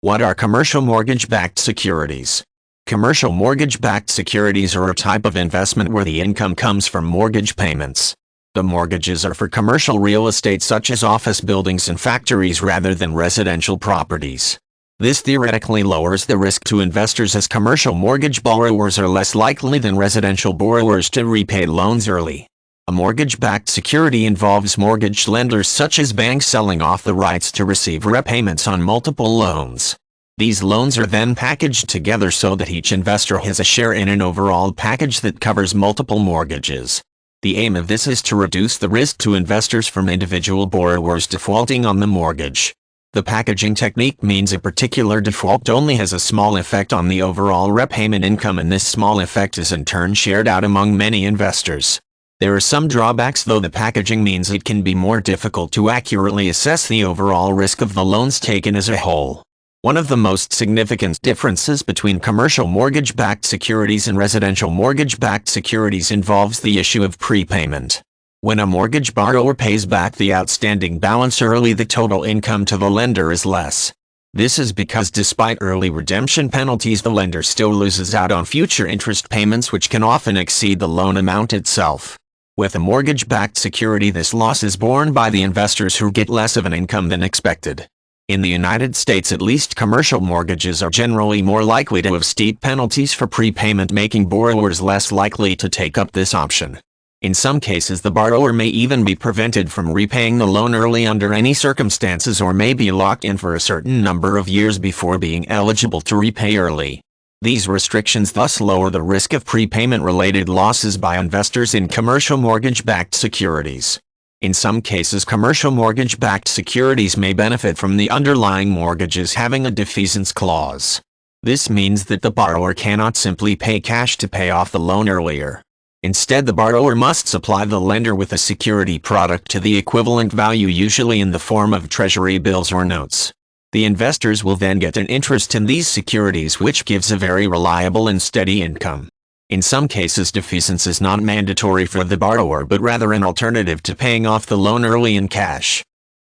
What are commercial mortgage-backed securities? Commercial mortgage-backed securities are a type of investment where the income comes from mortgage payments. The mortgages are for commercial real estate such as office buildings and factories rather than residential properties. This theoretically lowers the risk to investors as commercial mortgage borrowers are less likely than residential borrowers to repay loans early. A mortgage-backed security involves mortgage lenders such as banks selling off the rights to receive repayments on multiple loans. These loans are then packaged together so that each investor has a share in an overall package that covers multiple mortgages. The aim of this is to reduce the risk to investors from individual borrowers defaulting on the mortgage. The packaging technique means a particular default only has a small effect on the overall repayment income, and this small effect is in turn shared out among many investors. There are some drawbacks, though. The packaging means it can be more difficult to accurately assess the overall risk of the loans taken as a whole. One of the most significant differences between commercial mortgage-backed securities and residential mortgage-backed securities involves the issue of prepayment. When a mortgage borrower pays back the outstanding balance early, the total income to the lender is less. This is because despite early redemption penalties, the lender still loses out on future interest payments which can often exceed the loan amount itself. With a mortgage-backed security, this loss is borne by the investors who get less of an income than expected. In the United States at least, commercial mortgages are generally more likely to have steep penalties for prepayment, making borrowers less likely to take up this option. In some cases, the borrower may even be prevented from repaying the loan early under any circumstances, or may be locked in for a certain number of years before being eligible to repay early. These restrictions thus lower the risk of prepayment-related losses by investors in commercial mortgage-backed securities. In some cases, commercial mortgage-backed securities may benefit from the underlying mortgages having a defeasance clause. This means that the borrower cannot simply pay cash to pay off the loan earlier. Instead, the borrower must supply the lender with a security product to the equivalent value, usually in the form of treasury bills or notes. The investors will then get an interest in these securities, which gives a very reliable and steady income. In some cases, defeasance is not mandatory for the borrower but rather an alternative to paying off the loan early in cash.